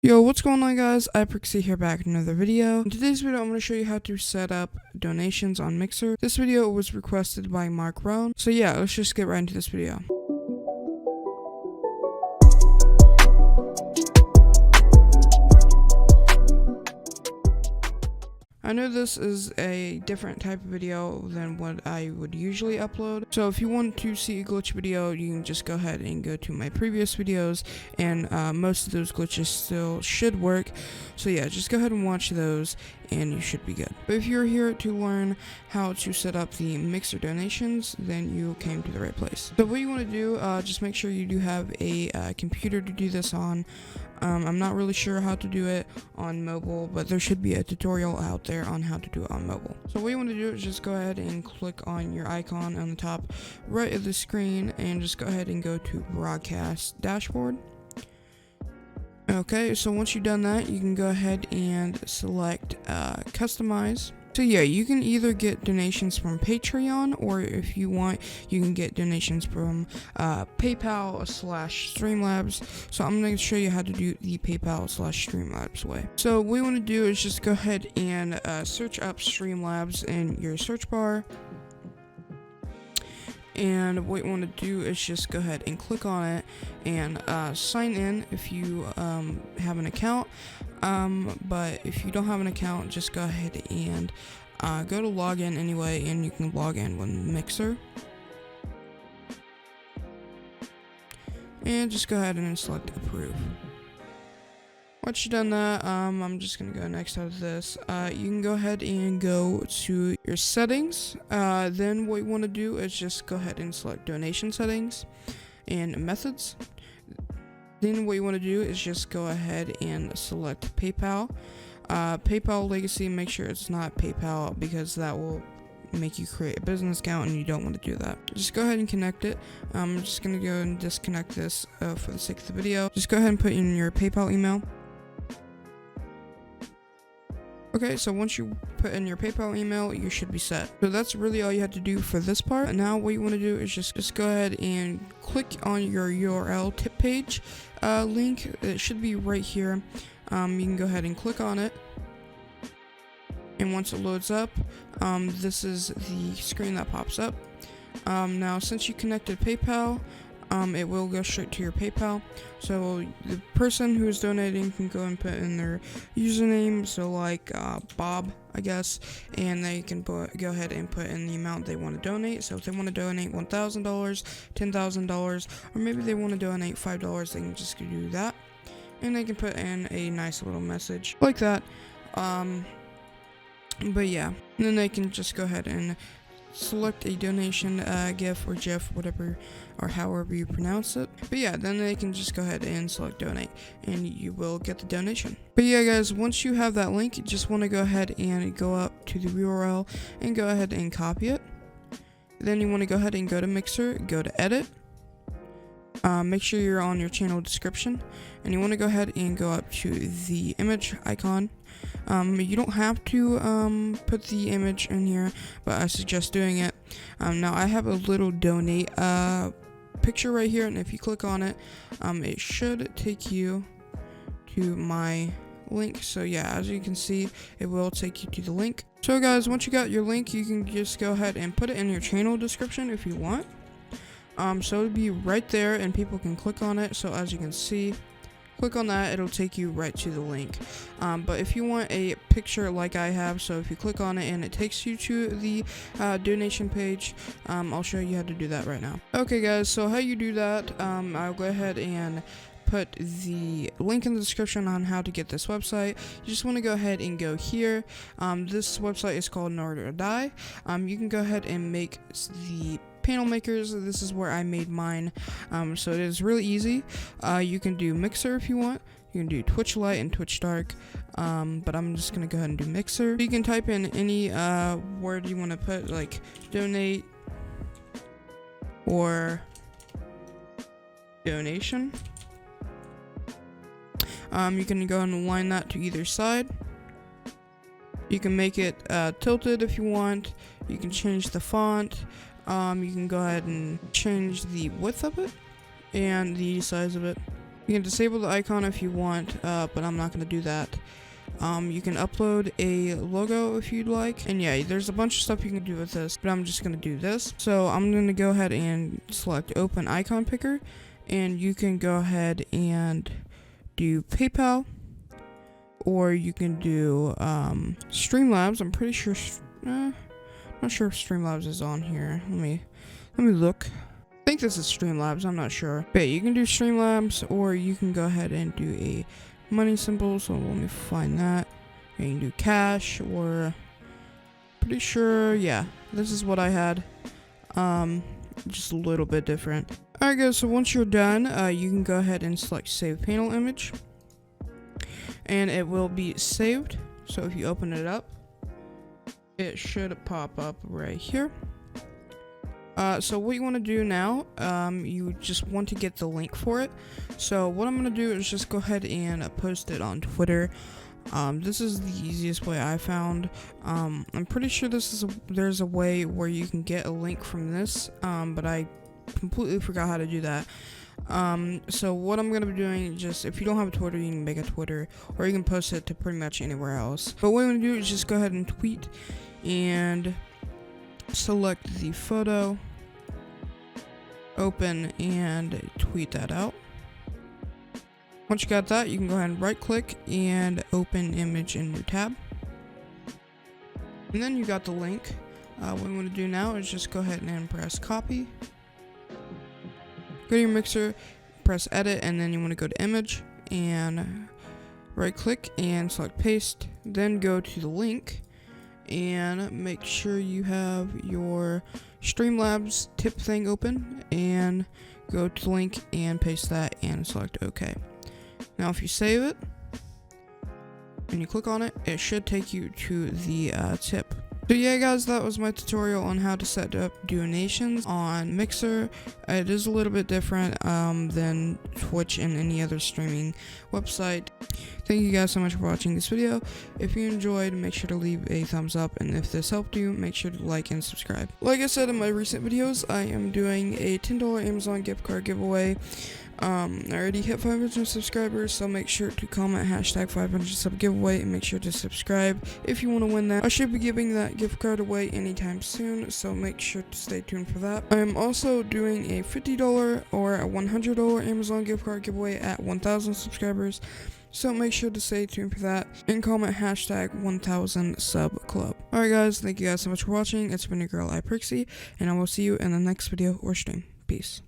Yo, what's going on guys? iPrixie here back in another video. In today's video, I'm going to show you how to set up donations on Mixer. This video was requested by Mark Roan. So yeah, let's just get right into this video. I know this is a different type of video than what I would usually upload, so if you want to see a glitch video, you can just go ahead and go to my previous videos, and most of those glitches still should work. So yeah, just go ahead and watch those and you should be good. But if you're here to learn how to set up the Mixer donations, then you came to the right place. So what you want to do, just make sure you do have a computer to do this on. I'm not really sure how to do it on mobile, but there should be a tutorial out there on how to do it on mobile. So what you want to do is just go ahead and click on your icon on the top right of the screen and just go ahead and go to Broadcast Dashboard. Okay, so once you've done that, you can go ahead and select Customize. So yeah, you can either get donations from Patreon, or if you want, you can get donations from PayPal/Streamlabs. So I'm going to show you how to do the PayPal/Streamlabs way. So what we want to do is just go ahead and search up Streamlabs in your search bar. And what you want to do is just go ahead and click on it and sign in if you have an account. But if you don't have an account, just go ahead and go to login anyway, and you can log in with Mixer. And just go ahead and select approve. Once you've done that, I'm just going to go next out of this. You can go ahead and go to your settings. Then what you want to do is just go ahead and select donation settings and methods. Then what you want to do is just go ahead and select PayPal. PayPal Legacy, make sure it's not PayPal, because that will make you create a business account and you don't want to do that. Just go ahead and connect it. I'm just going to go and disconnect this for the sake of the video. Just go ahead and put in your PayPal email. Okay, so once you put in your PayPal email, you should be set. So that's really all you have to do for this part. And now what you want to do is just go ahead and click on your URL tip page link. It should be right here. You can go ahead and click on it. And once it loads up, this is the screen that pops up. Now, since you connected PayPal, it will go straight to your PayPal. So the person who is donating can go and put in their username, so like Bob, I guess, and they can go ahead and put in the amount they want to donate. So if they want to donate $1,000, $10,000, or maybe they want to donate $5, they can just do that, and they can put in a nice little message like that. But yeah, and then they can just go ahead and select a donation GIF or GIF, whatever or however you pronounce it. But yeah, then they can just go ahead and select donate, and you will get the donation. But yeah guys, once you have that link, you just want to go ahead and go up to the URL and go ahead and copy it. Then you want to go ahead and go to Mixer, go to edit. Make sure you're on your channel description, and you want to go ahead and go up to the image icon. You don't have to put the image in here, but I suggest doing it. Now I have a little donate picture right here, and if you click on it, it should take you to my link. So yeah, as you can see, it will take you to the link. So guys, once you got your link, you can just go ahead and put it in your channel description if you want. So it'll be right there and people can click on it. So as you can see, click on that, it'll take you right to the link. But if you want a picture like I have, so if you click on it and it takes you to the donation page, I'll show you how to do that right now. Okay guys, so how you do that, I'll go ahead and put the link in the description on how to get this website. You just want to go ahead and go here. This website is called Nerd or Die. You can go ahead and make the panel makers. This is where I made mine. So it is really easy. You can do Mixer if you want. You can do Twitch Lite and Twitch Dark, but I'm just gonna go ahead and do Mixer. You can type in any word you want to put, like donate or donation. You can go and align that to either side. You can make it tilted if you want. You can change the font. You can go ahead and change the width of it and the size of it. You can disable the icon if you want, but I'm not going to do that. You can upload a logo if you'd like. And yeah, there's a bunch of stuff you can do with this, but I'm just going to do this. So I'm going to go ahead and select Open Icon Picker. And you can go ahead and do PayPal. Or you can do Streamlabs. I'm pretty sure... not sure if Streamlabs is on here. Let me look. I think this is Streamlabs, I'm not sure. But you can do Streamlabs, or you can go ahead and do a money symbol. So let me find that. And you can do cash, or pretty sure, yeah, this is what I had. Just a little bit different. Alright guys, so once you're done, you can go ahead and select Save Panel Image. And it will be saved. So if you open it up, it should pop up right here. So what you want to do now, you just want to get the link for it. So what I'm going to do is just go ahead and post it on Twitter. This is the easiest way I found. I'm pretty sure there's a way where you can get a link from this, but I completely forgot how to do that. So what I'm going to be doing, just if you don't have a Twitter, you can make a Twitter, or you can post it to pretty much anywhere else. But what I'm going to do is just go ahead and tweet and select the photo, open, and tweet that out. Once you got that, you can go ahead and right click and open image in new tab. And then you got the link. What we want to do now is just go ahead and press copy. Go to your mixer, press edit, and then you want to go to image and right click and select paste. Then go to the link and make sure you have your Streamlabs tip thing open, and go to the link and paste that and select OK. Now if you save it and you click on it, it should take you to the tip. So yeah guys, that was my tutorial on how to set up donations on Mixer. It is a little bit different than Twitch and any other streaming website. Thank you guys so much for watching this video. If you enjoyed, make sure to leave a thumbs up, and if this helped you, make sure to like and subscribe. Like I said in my recent videos, I am doing a $10 Amazon gift card giveaway. I already hit 500 subscribers, so make sure to comment hashtag 500 sub giveaway and make sure to subscribe if you want to win that. I should be giving that gift card away anytime soon, so make sure to stay tuned for that. I am also doing a $50 or a $100 Amazon gift card giveaway at 1,000 subscribers, so make sure to stay tuned for that and comment hashtag 1000 sub club. Alright guys, thank you guys so much for watching. It's been your girl iPrixie, and I will see you in the next video or stream. Peace.